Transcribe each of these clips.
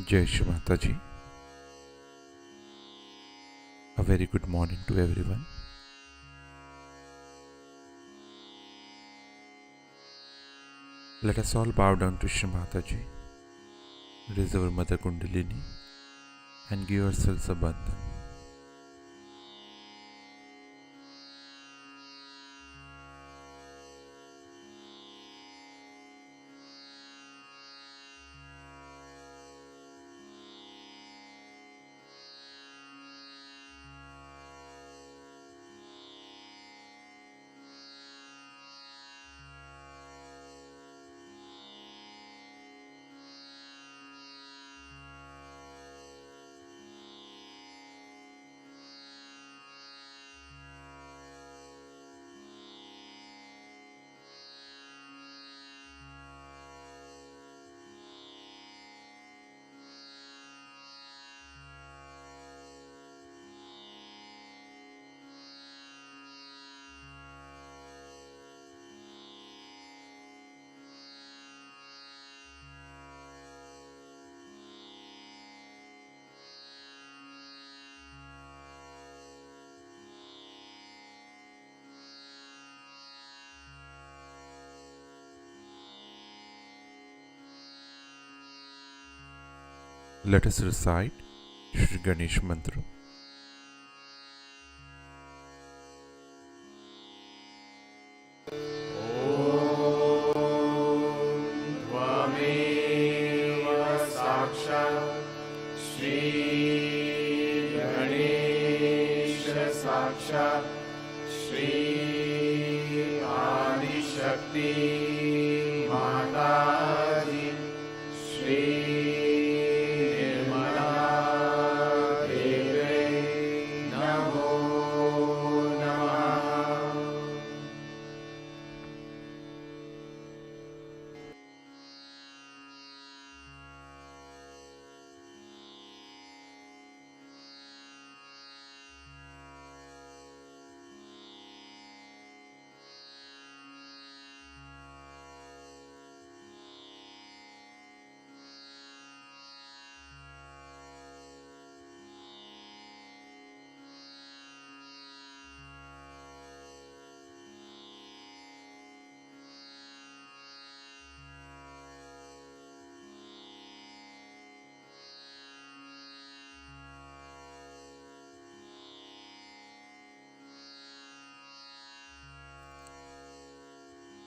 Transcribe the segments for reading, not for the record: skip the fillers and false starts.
Jai Shri Mataji. A very good morning to everyone. Let us all bow down to Shri Mataji, raise our Mother Kundalini and give ourselves a bandhan. Let us recite Shri Ganesh Mantra. साक्षात् श्री आदिशक्ति माताजी श्री निर्मला देवे नमो नमः।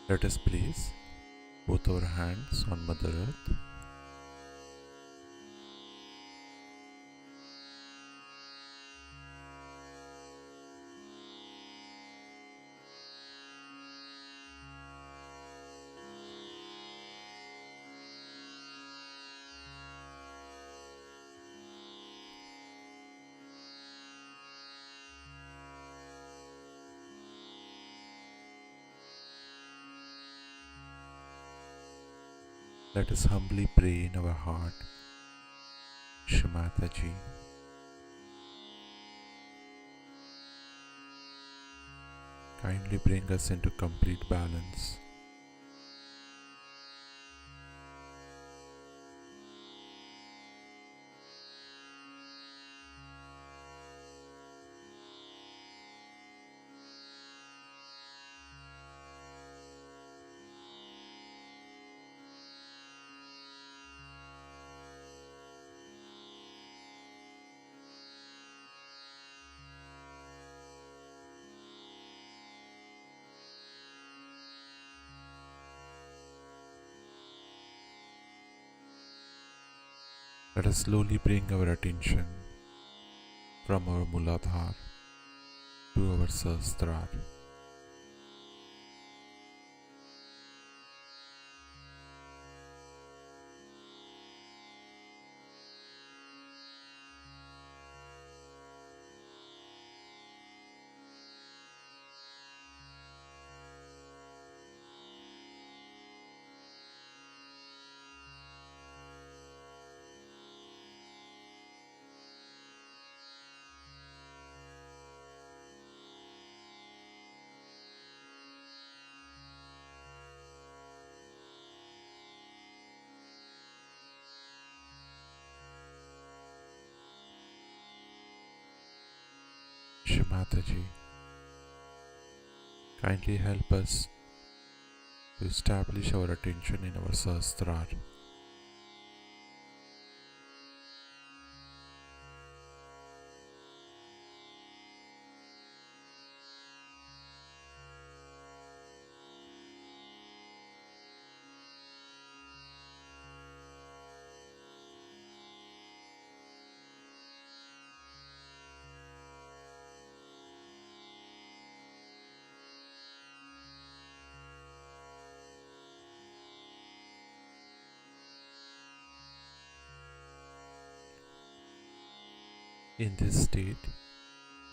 Let us place both our hands on Mother Earth. Let us humbly pray in our heart, Shri Mataji, kindly bring us into complete balance. Let us slowly bring our attention from our Muladhara to our Sahasrara. Mataji, kindly help us to establish our attention in our Sahasrar. In this state,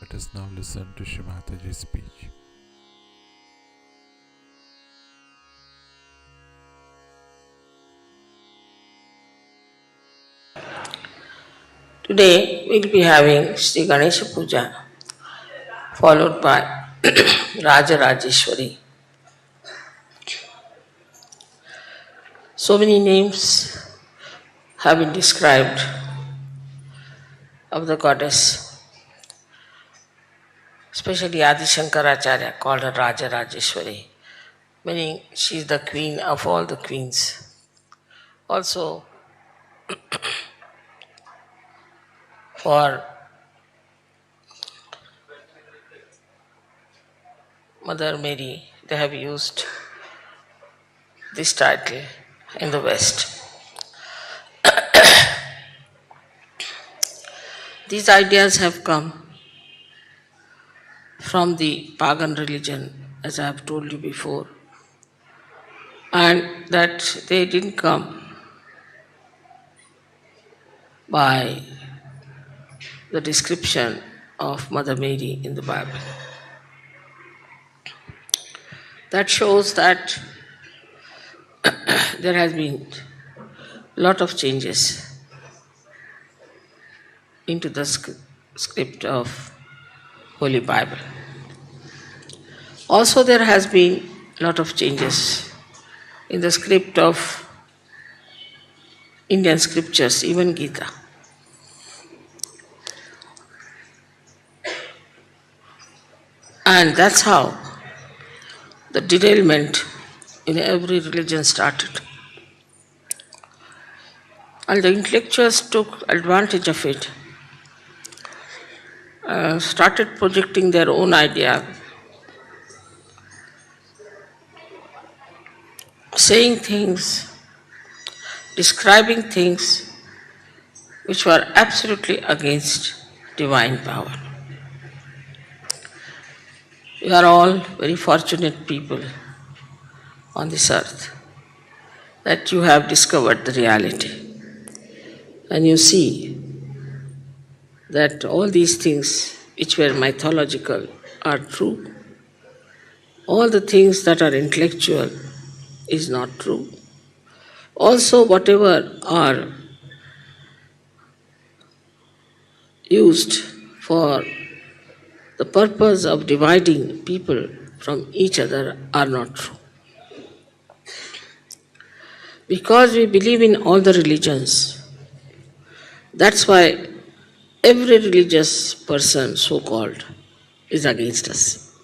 let us now listen to Shri Mataji's speech. Today we'll be having Sri Ganesha Puja, followed by Raja Rajeshwari. So many names have been described of the goddess, especially Adi Shankaracharya called her Raja Rajeshwari, meaning she is the queen of all the queens. Also, for Mother Mary, they have used this title in the West. These ideas have come from the pagan religion, as I have told you before, and that they didn't come by the description of Mother Mary in the Bible. That shows that there has been a lot of changes into the script of Holy Bible. Also, there has been a lot of changes in the script of Indian scriptures, even Gita. And that's how the derailment in every religion started. And the intellectuals took advantage of it, started projecting their own idea, saying things, describing things which were absolutely against divine power. We are all very fortunate people on this earth that you have discovered the reality. And you see that all these things which were mythological are true. All the things that are intellectual is not true. Also, whatever are used for the purpose of dividing people from each other are not true. Because we believe in all the religions, that's why every religious person, so-called, is against us.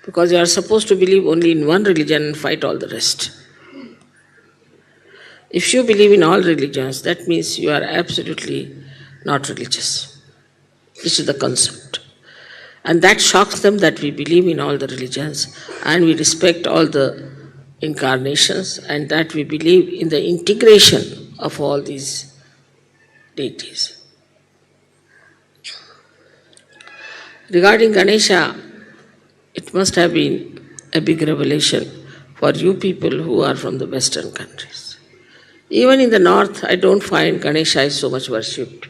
Because you are supposed to believe only in one religion and fight all the rest. If you believe in all religions, that means you are absolutely not religious. This is the concept. And that shocks them that we believe in all the religions and we respect all the incarnations and that we believe in the integration of all these deities. Regarding Ganesha, it must have been a big revelation for you people who are from the Western countries. Even in the north, I don't find Ganesha is so much worshipped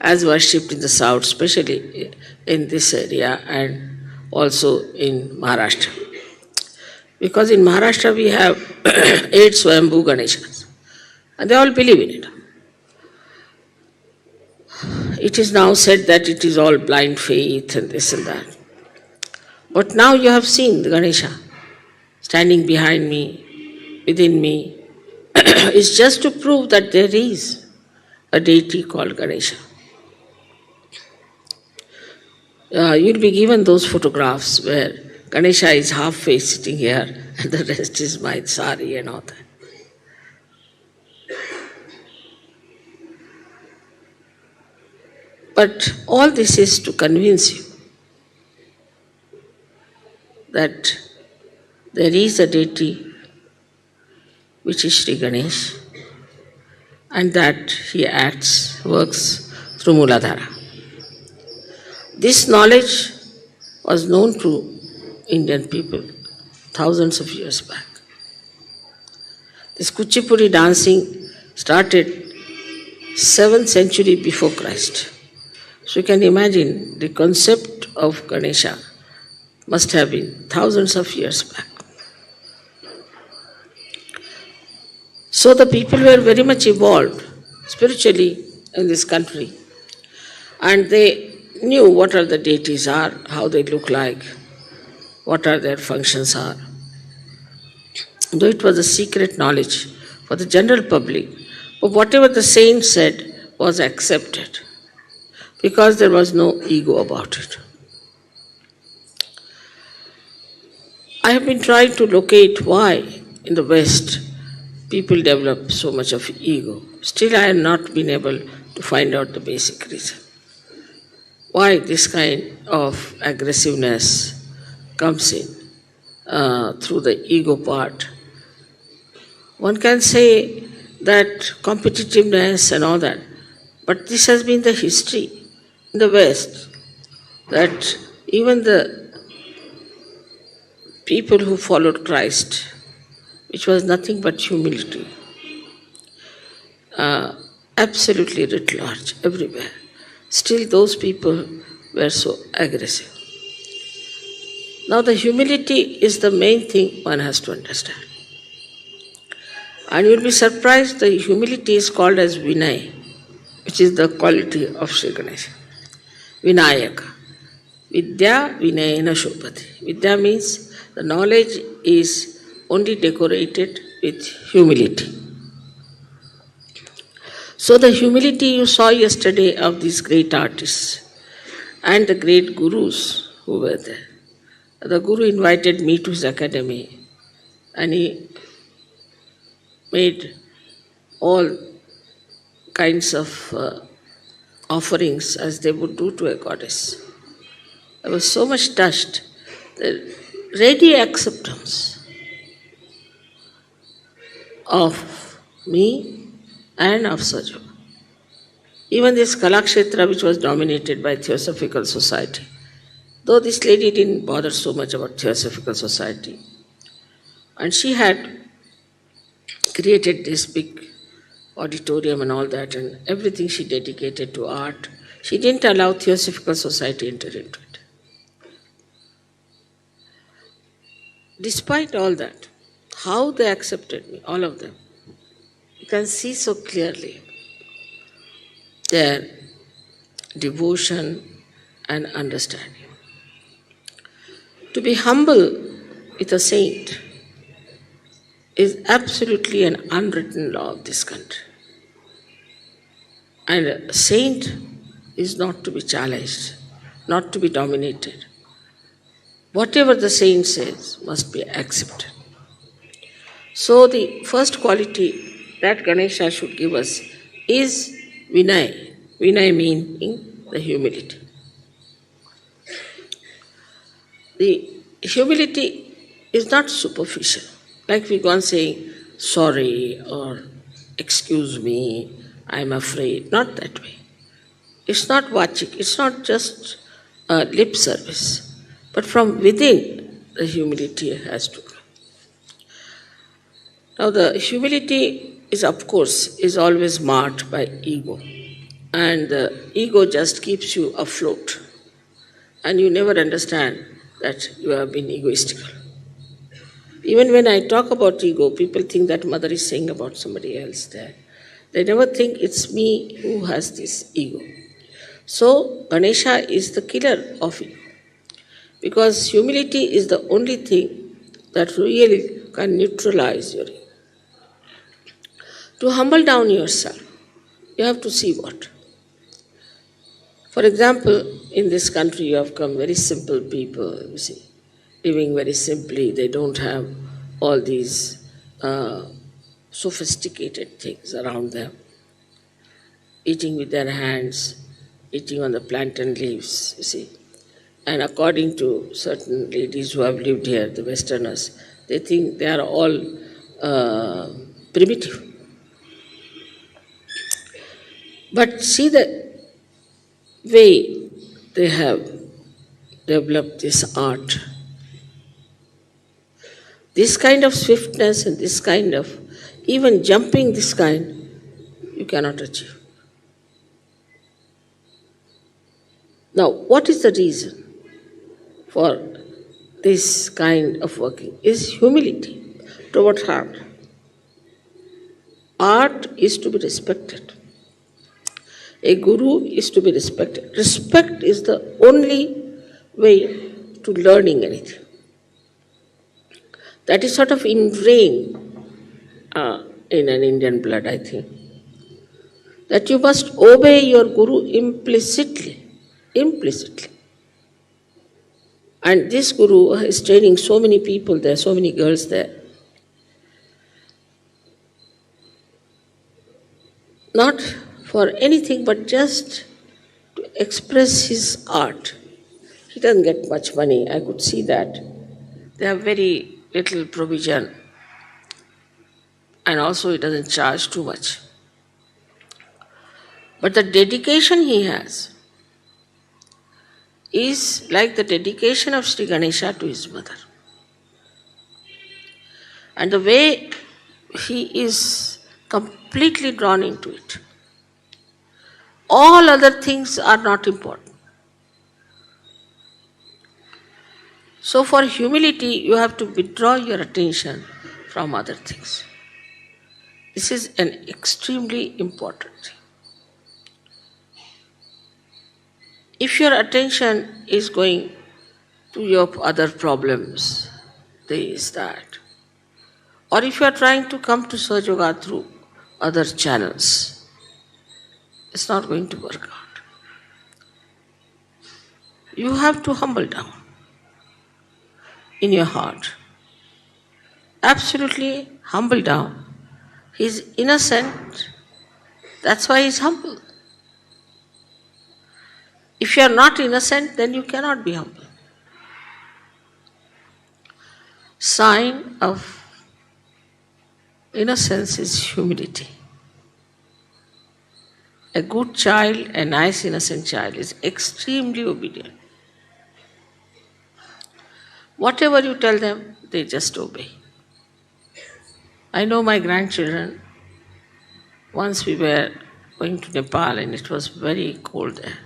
as worshipped in the south, especially in this area and also in Maharashtra. Because in Maharashtra we have 8 Swayambhu Ganeshas and they all believe in it. It is now said that it is all blind faith and this and that. But now you have seen the Ganesha standing behind me, within me. It's just to prove that there is a deity called Ganesha. you'll be given those photographs where Ganesha is half face sitting here and the rest is my sari and all that. But all this is to convince you that there is a deity which is Sri Ganesh, and that he works through Mooladhara. This knowledge was known to Indian people thousands of years back. This Kuchipudi dancing started 7th century before Christ. So you can imagine the concept of Ganesha must have been thousands of years back. So the people were very much evolved spiritually in this country, and they knew what are the deities are, how they look like, what are their functions are. Though it was a secret knowledge for the general public, but whatever the saint said was accepted because there was no ego about it. I have been trying to locate why in the West people develop so much of ego. Still, I have not been able to find out the basic reason. Why this kind of aggressiveness comes in through the ego part. One can say that competitiveness and all that, but this has been the history in the West, that even the people who followed Christ, which was nothing but humility, absolutely writ large, everywhere, still those people were so aggressive. Now the humility is the main thing one has to understand. And you will be surprised, the humility is called as Vinay, which is the quality of Sri Ganesha. Vinayaka. Vidya Vinayana Shobhati. Vidya means the knowledge is only decorated with humility. So the humility you saw yesterday of these great artists and the great gurus who were there. The guru invited me to his academy and he made all kinds of offerings as they would do to a goddess. I was so much touched. The ready acceptance of me and of Sajo. Even this Kalakshetra, which was dominated by Theosophical Society, though this lady didn't bother so much about Theosophical Society, and she had created this big auditorium and all that, and everything she dedicated to art. She didn't allow Theosophical Society enter into it. Despite all that, how they accepted me, all of them, you can see so clearly their devotion and understanding. To be humble with a saint is absolutely an unwritten law of this country. And a saint is not to be challenged, not to be dominated. Whatever the saint says must be accepted. So the first quality that Ganesha should give us is Vinay. Vinay meaning the humility. The humility is not superficial. Like we go on saying, sorry or excuse me, I'm afraid. Not that way. It's not vachik, it's not just lip service. But from within, the humility has to come. Now the humility is, of course, is always marked by ego. And the ego just keeps you afloat. And you never understand that you have been egoistical. Even when I talk about ego, people think that mother is saying about somebody else there. They never think it's me who has this ego. So Ganesha is the killer of ego. Because humility is the only thing that really can neutralize your ego. To humble down yourself, you have to see what? For example, in this country you have come very simple people, you see, living very simply. They don't have all these sophisticated things around them. Eating with their hands, eating on the plantain leaves, you see. And according to certain ladies who have lived here, the Westerners, they think they are all primitive. But see the way they have developed this art. This kind of swiftness and this kind of, even jumping this kind, you cannot achieve. Now, what is the reason for this kind of working? Is humility toward art. Art is to be respected. A guru is to be respected. Respect is the only way to learning anything. That is sort of ingrained in an Indian blood, I think. That you must obey your guru implicitly. Implicitly. And this guru is training so many people there, so many girls there. Not for anything but just to express his art. He doesn't get much money, I could see that. They have very little provision. And also he doesn't charge too much. But the dedication he has is like the dedication of Sri Ganesha to his mother. And the way he is completely drawn into it. All other things are not important. So for humility, you have to withdraw your attention from other things. This is an extremely important thing. If your attention is going to your other problems, this, that, or if you are trying to come to Sahaja Yoga through other channels, it's not going to work out. You have to humble down in your heart. Absolutely humble down. He's innocent, that's why he's humble. If you are not innocent, then you cannot be humble. Sign of innocence is humility. A good child, a nice innocent child, is extremely obedient. Whatever you tell them, they just obey. I know my grandchildren, once we were going to Nepal and it was very cold there.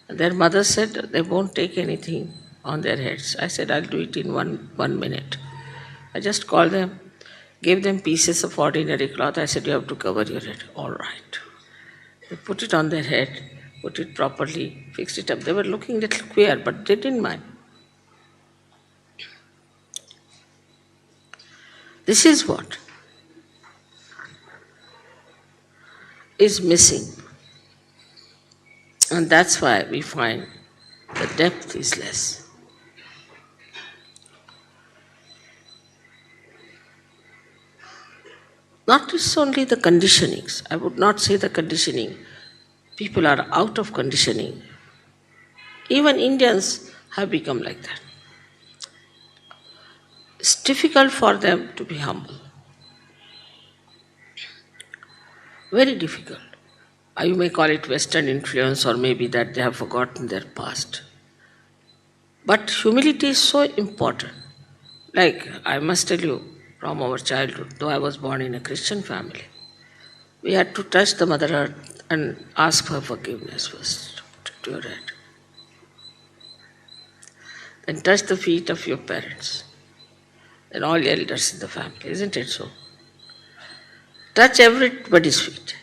And their mother said they won't take anything on their heads. I said, I'll do it in one minute. I just called them, gave them pieces of ordinary cloth. I said, you have to cover your head. All right. They put it on their head, put it properly, fixed it up. They were looking a little queer, but they didn't mind. This is what is missing. And that's why we find the depth is less. Not just only the conditionings. I would not say the conditioning. People are out of conditioning. Even Indians have become like that. It's difficult for them to be humble. Very difficult. You may call it Western influence, or maybe that they have forgotten their past. But humility is so important. Like, I must tell you, from our childhood, though I was born in a Christian family, we had to touch the Mother Earth and ask for forgiveness first. Put it to your head. Then touch the feet of your parents. Then all elders in the family, isn't it so? Touch everybody's feet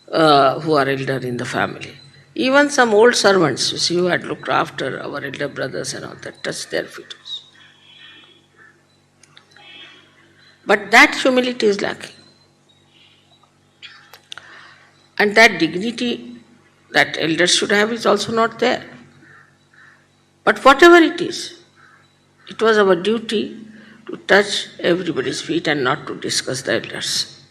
who are elder in the family. Even some old servants, you see, who had looked after our elder brothers and all that, touch their feet. But that humility is lacking. And that dignity that elders should have is also not there. But whatever it is, it was our duty to touch everybody's feet and not to discuss the elders.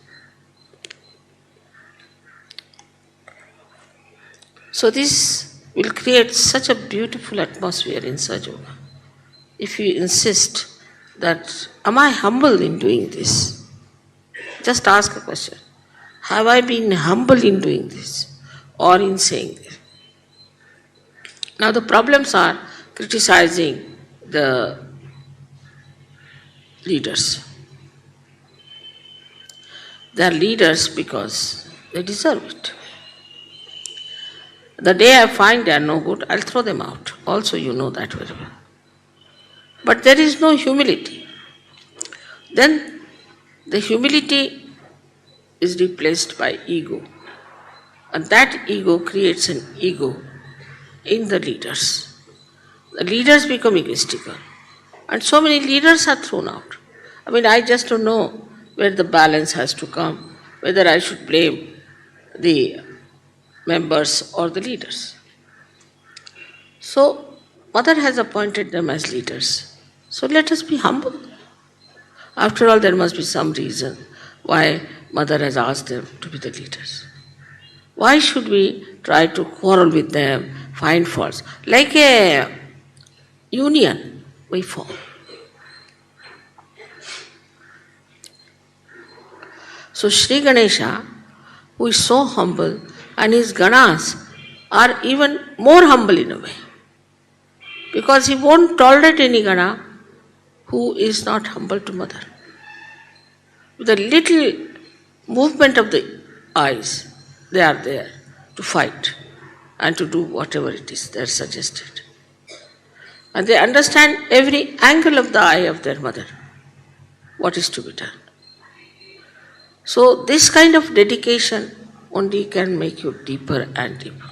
So this will create such a beautiful atmosphere in Sahaja. If you insist that, am I humble in doing this? Just ask a question. Have I been humble in doing this or in saying this? Now the problems are criticizing the leaders. They are leaders because they deserve it. The day I find they are no good, I'll throw them out. Also, you know that very well. But there is no humility. Then the humility is replaced by ego. And that ego creates an ego in the leaders. The leaders become egoistical. And so many leaders are thrown out. I just don't know where the balance has to come, whether I should blame the members or the leaders. So, Mother has appointed them as leaders. So let us be humble. After all, there must be some reason why Mother has asked them to be the leaders. Why should we try to quarrel with them, find faults? Like a union, we form. So Sri Ganesha, who is so humble, and his Ganas are even more humble in a way. Because he won't tolerate any Gana who is not humble to Mother. With a little movement of the eyes, they are there to fight and to do whatever it is they are suggested. And they understand every angle of the eye of their mother, what is to be done. So this kind of dedication only can make you deeper and deeper.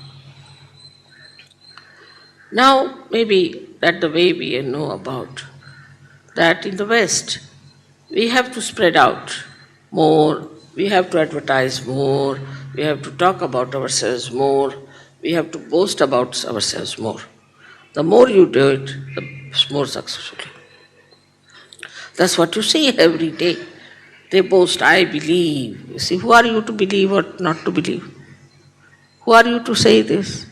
Now, maybe that the way we know about that in the West, we have to spread out more, we have to advertise more, we have to talk about ourselves more, we have to boast about ourselves more. The more you do it, the more successfully. That's what you see every day. They boast, I believe. You see, who are you to believe or not to believe? Who are you to say this?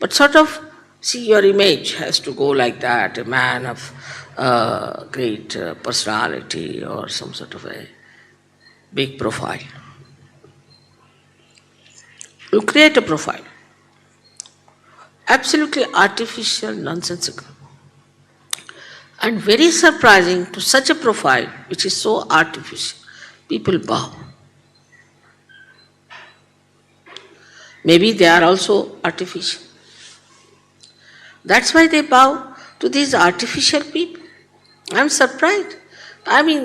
But sort of, see, your image has to go like that, a man of great personality or some sort of a big profile. You create a profile. Absolutely artificial, nonsensical. And very surprising to such a profile, which is so artificial, people bow. Maybe they are also artificial. That's why they bow to these artificial people. I'm surprised.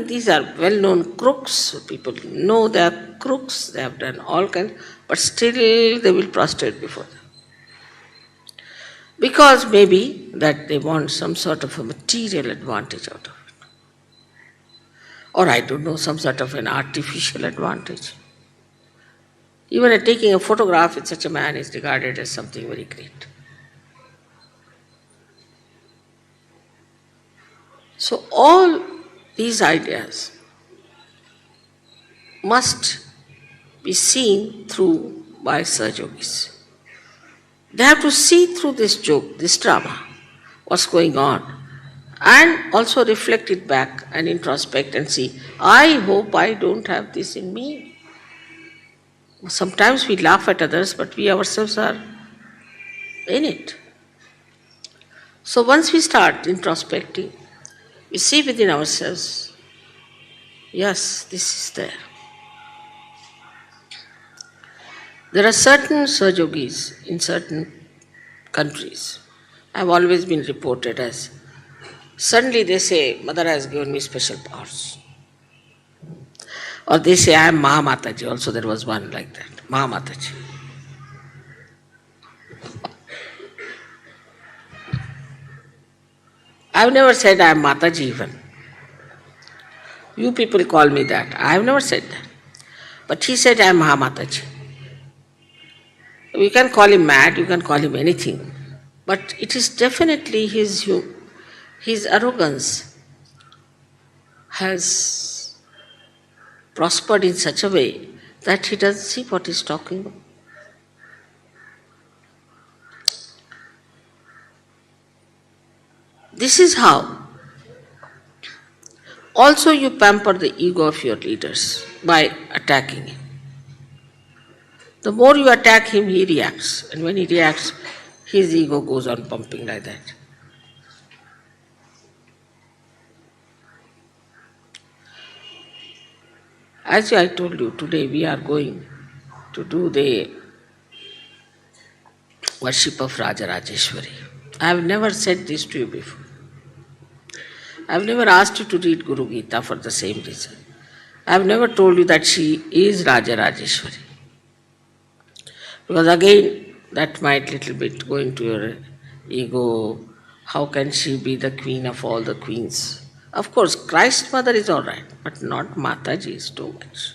These are well-known crooks. People know they are crooks. They have done all kinds, but still they will prostrate before them. Because maybe that they want some sort of a material advantage out of it. Or I don't know, some sort of an artificial advantage. Even taking a photograph with such a man is regarded as something very great. So all these ideas must be seen through by Sahajogis. They have to see through this joke, this drama, what's going on, and also reflect it back and introspect and see, I hope I don't have this in me. Sometimes we laugh at others, but we ourselves are in it. So once we start introspecting, we see within ourselves, yes, this is there. There are certain Sahajogis in certain countries. I've always been reported as, suddenly they say, Mother has given me special powers. Or they say, I am Mahamataji. Also there was one like that, Mahamataji. I've never said I am Mataji even. You people call me that. I have never said that. But he said I am Mahamataji. You can call him mad, you can call him anything. But it is definitely his arrogance has prospered in such a way that he doesn't see what he's talking about. This is how also you pamper the ego of your leaders by attacking him. The more you attack him, he reacts. And when he reacts, his ego goes on pumping like that. As I told you, today we are going to do the worship of Raja Rajeshwari. I have never said this to you before. I have never asked you to read Guru Gita for the same reason. I have never told you that she is Raja Rajeshwari. Because again, that might little bit go into your ego. How can she be the queen of all the queens? Of course, Christ Mother is all right, but not Mataji is too much.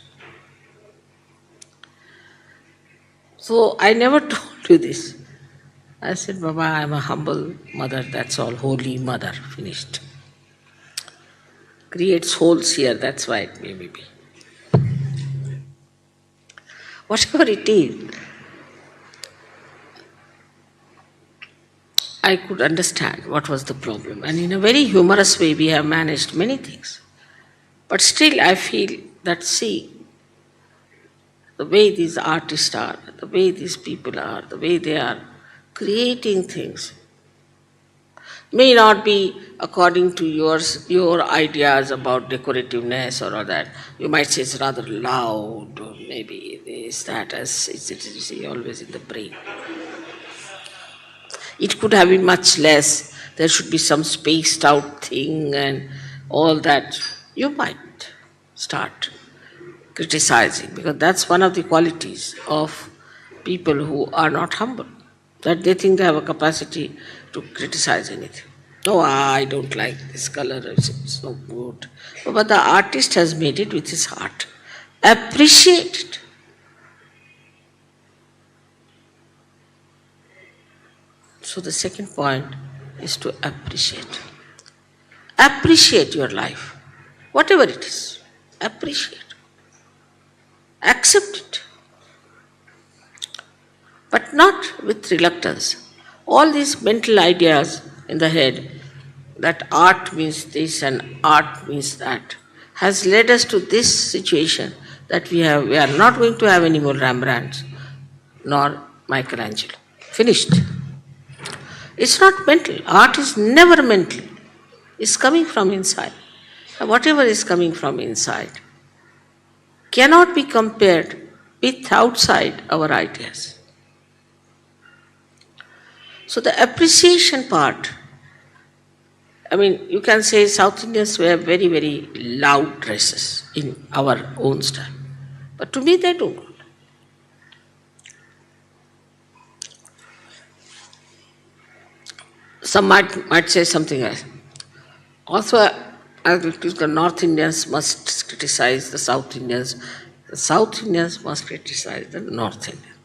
So I never told you this. I said, Baba, I am a humble mother, that's all, holy mother, finished. Creates holes here, that's why it may be. Whatever it is, I could understand what was the problem. And in a very humorous way, we have managed many things. But still, I feel that, see, the way these artists are, the way these people are, the way they are creating things, may not be according to your ideas about decorativeness or all that. You might say it's rather loud, or maybe this, that, as it's always in the brain. It could have been much less. There should be some spaced out thing and all that. You might start criticizing, because that's one of the qualities of people who are not humble, that they think they have a capacity to criticize anything. Oh, I don't like this color, it's no good. But the artist has made it with his heart. Appreciate it. So the second point is to appreciate. Appreciate your life, whatever it is. Appreciate. Accept it. But not with reluctance. All these mental ideas in the head, that art means this and art means that, has led us to this situation that we are not going to have any more Rembrandts nor Michelangelo. Finished. It's not mental. Art is never mental. It's coming from inside. And whatever is coming from inside cannot be compared with outside our ideas. So the appreciation part, I mean, you can say South Indians wear very, very loud dresses in our own style. But to me, they don't. Some might say something else. Also, the North Indians must criticize the South Indians. The South Indians must criticize the North Indians.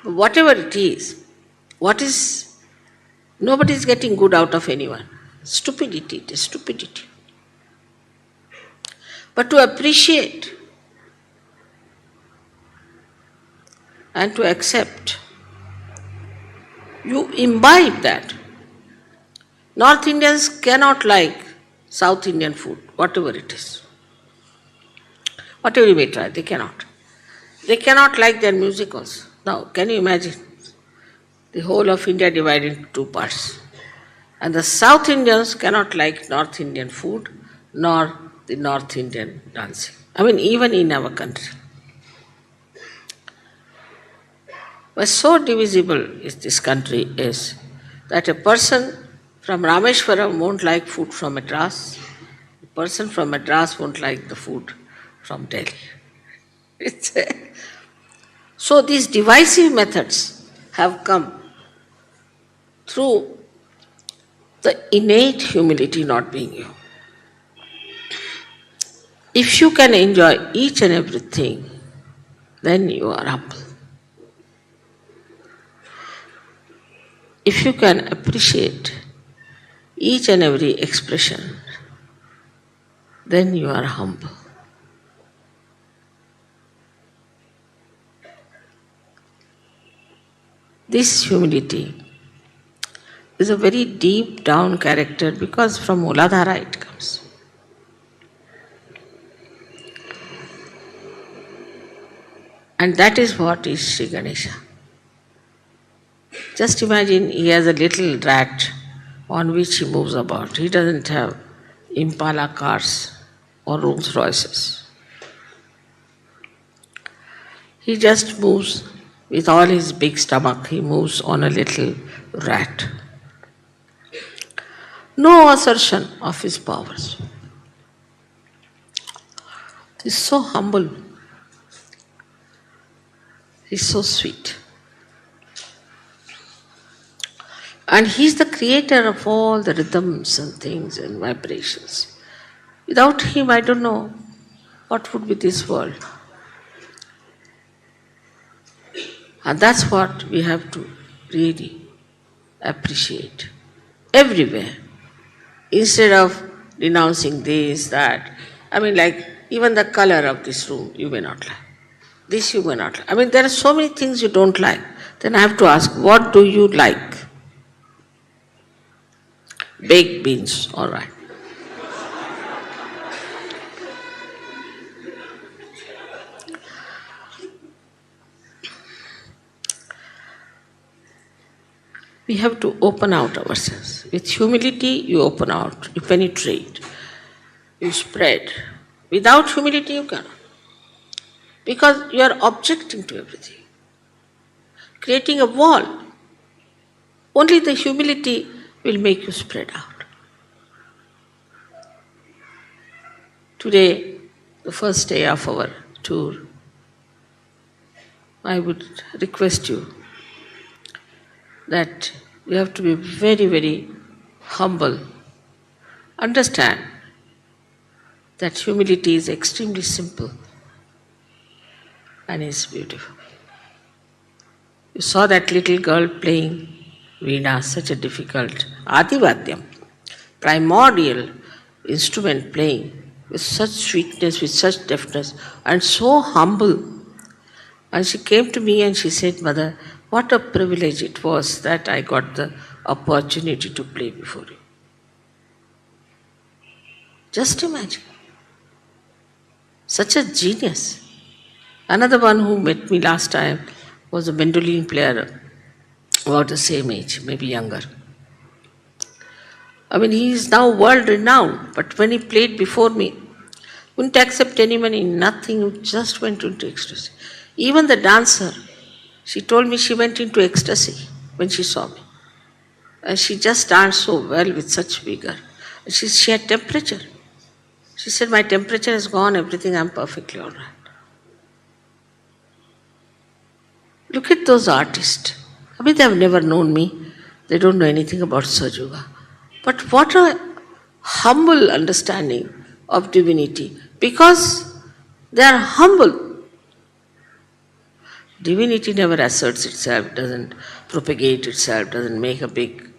But whatever it is, nobody is getting good out of anyone. Stupidity, it is stupidity. But to appreciate and to accept, you imbibe that. North Indians cannot like South Indian food, whatever it is. Whatever you may try, they cannot. They cannot like their music also. Now, can you imagine? The whole of India divided into two parts. And the South Indians cannot like North Indian food, nor the North Indian dancing. I mean, even in our country. But so divisible is this country is that a person from Rameshwaram won't like food from Madras, a person from Madras won't like the food from Delhi. So these divisive methods have come through the innate humility not being you. If you can enjoy each and everything, then you are humble. If you can appreciate each and every expression, then you are humble. This humility is a very deep down character because from Muladhara it comes. And that is what is Sri Ganesha. Just imagine he has a little rat on which he moves about. He doesn't have Impala cars or Rolls Royces. He just moves with all his big stomach, he moves on a little rat. No assertion of his powers. He's so humble. He's so sweet. And he's the creator of all the rhythms and things and vibrations. Without him, I don't know what would be this world. And that's what we have to really appreciate everywhere. Instead of denouncing this, that, like even the color of this room, you may not like. This you may not like. There are so many things you don't like. Then I have to ask, what do you like? Baked beans, all right. We have to open out ourselves. With humility, you open out, you penetrate, you spread. Without humility, you cannot. Because you are objecting to everything, creating a wall. Only the humility will make you spread out. Today, the first day of our tour, I would request you that you have to be very, very humble. Understand that humility is extremely simple and is beautiful. You saw that little girl playing veena, such a difficult Adivadyam, primordial instrument playing with such sweetness, with such deftness, and so humble. And she came to me and she said, Mother, what a privilege it was that I got the opportunity to play before you. Just imagine. Such a genius. Another one who met me last time was a mandolin player, about the same age, maybe younger. He is now world renowned, but when he played before me, wouldn't accept any money, nothing, just went into ecstasy. Even the dancer, she told me she went into ecstasy when she saw me. And she just danced so well with such vigor. She had temperature. She said, my temperature has gone, everything, I'm perfectly all right. Look at those artists. They have never known me. They don't know anything about Sahaja. But what a humble understanding of divinity. Because they are humble. Divinity never asserts itself, doesn't propagate itself, doesn't make a big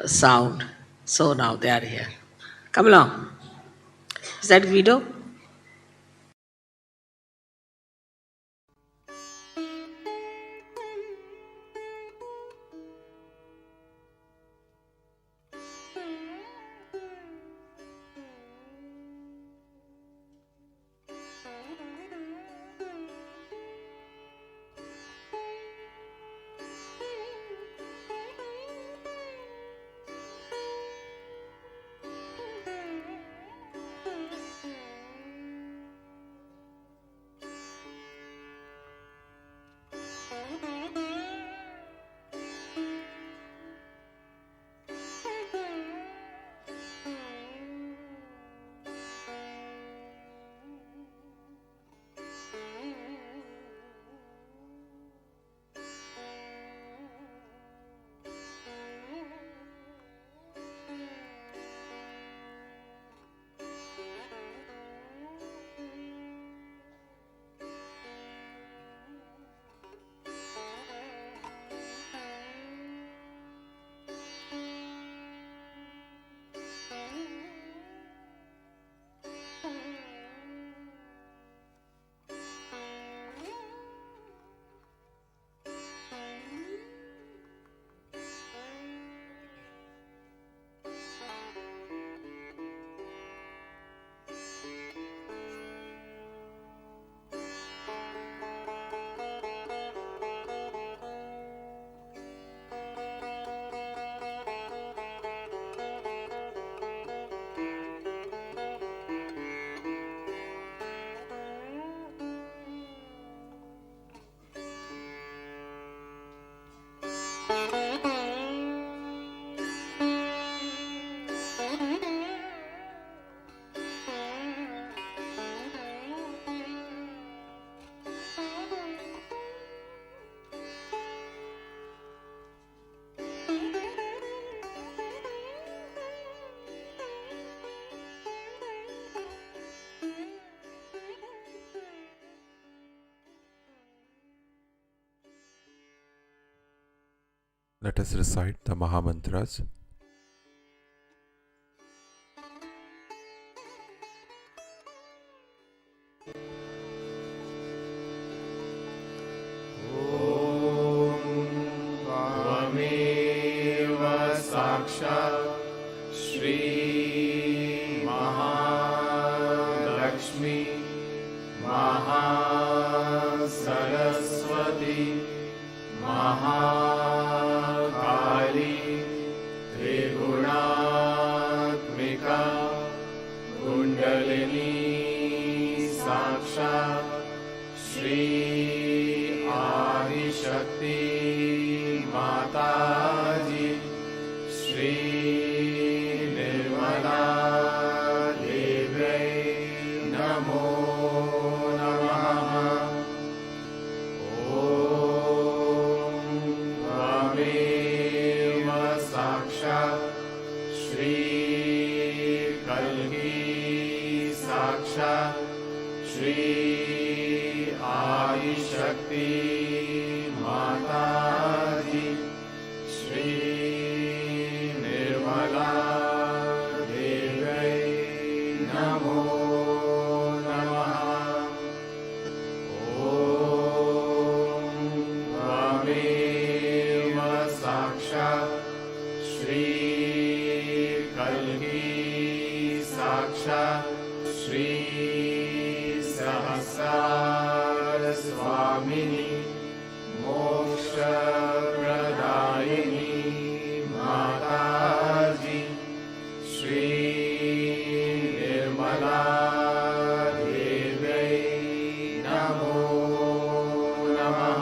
sound. So now they are here. Come along. Is that Guido? Let us recite the Mahamantras. त्वमेव साक्षात् श्री महालक्ष्मी महासरस्वती महाकाली त्रिगुणात्मिका कुण्डलिनी साक्षात् श्री आदिशक्ति माताजी श्री निर्मला देव्यै नमो नमः। ॐ त्वमेव साक्षात् श्री कल्की साक्षात् श्री आदिशक्ति माताजी श्री निर्मला देव्यै नमो नमः। ॐ त्वमेव साक्षात् श्री कल्की साक्षात् श्री सहस्रार स्वामिनी मोक्षप्रदायिनी माताजी श्री निर्मला देव्यै नमो नमः।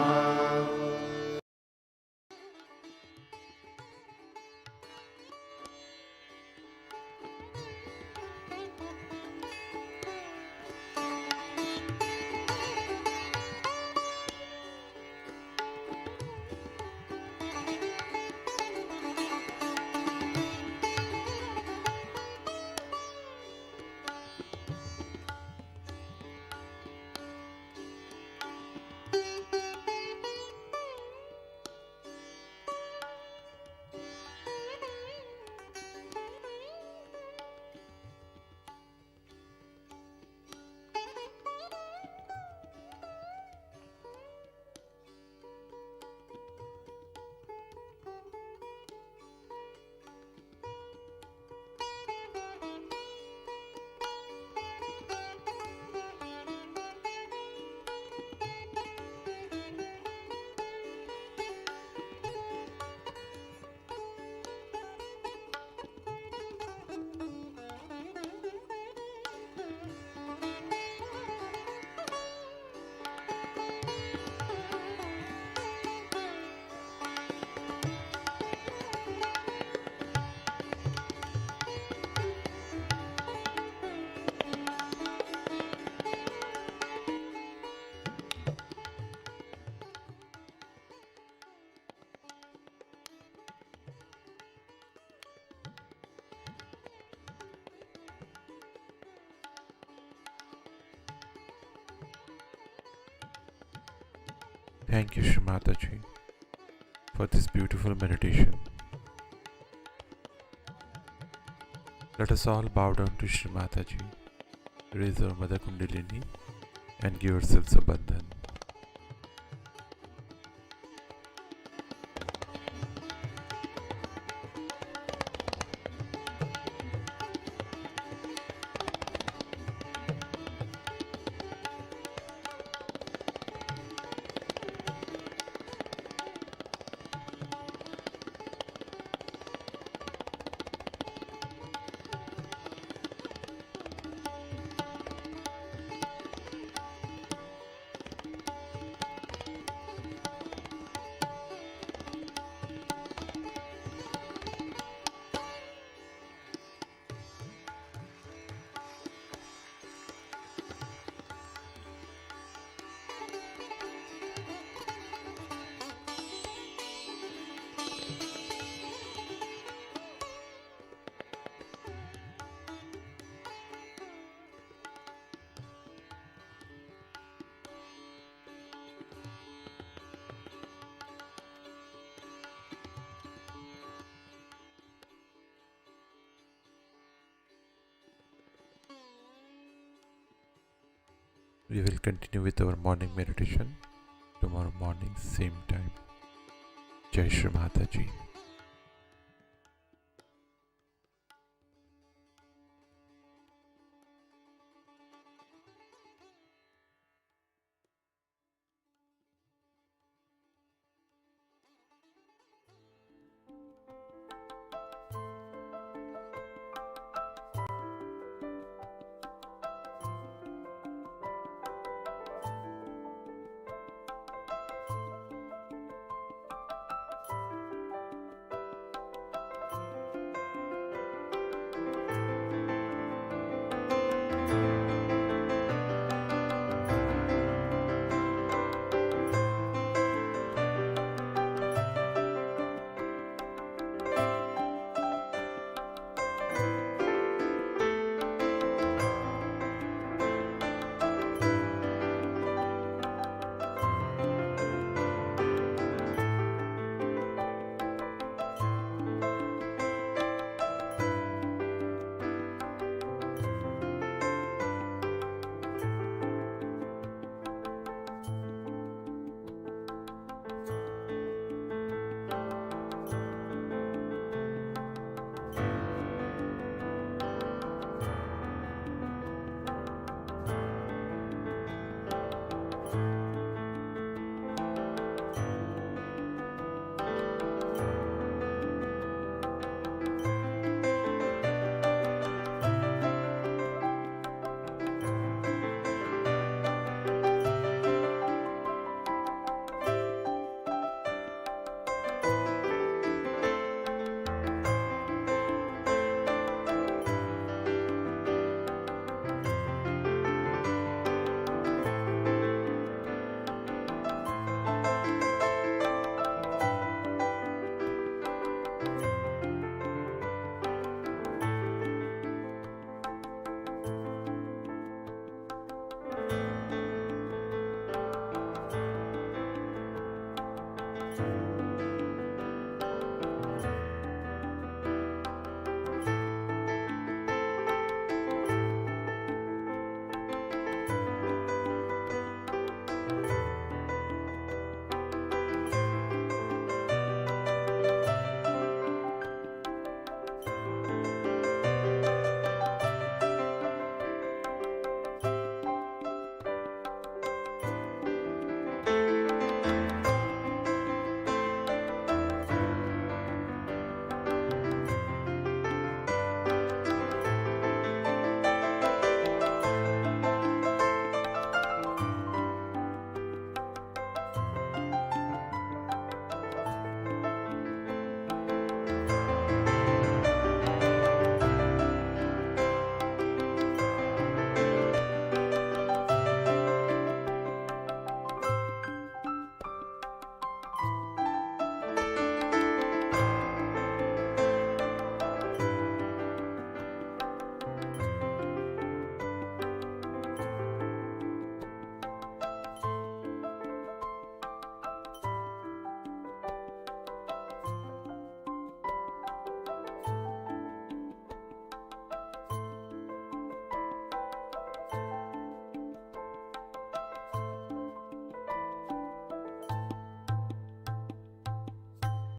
Thank you, Shri Mataji, for this beautiful meditation. Let us all bow down to Shri Mataji, raise our Mother Kundalini, and give ourselves a bandhan. We will continue with our morning meditation tomorrow morning, same time. Jai Shri Mataji.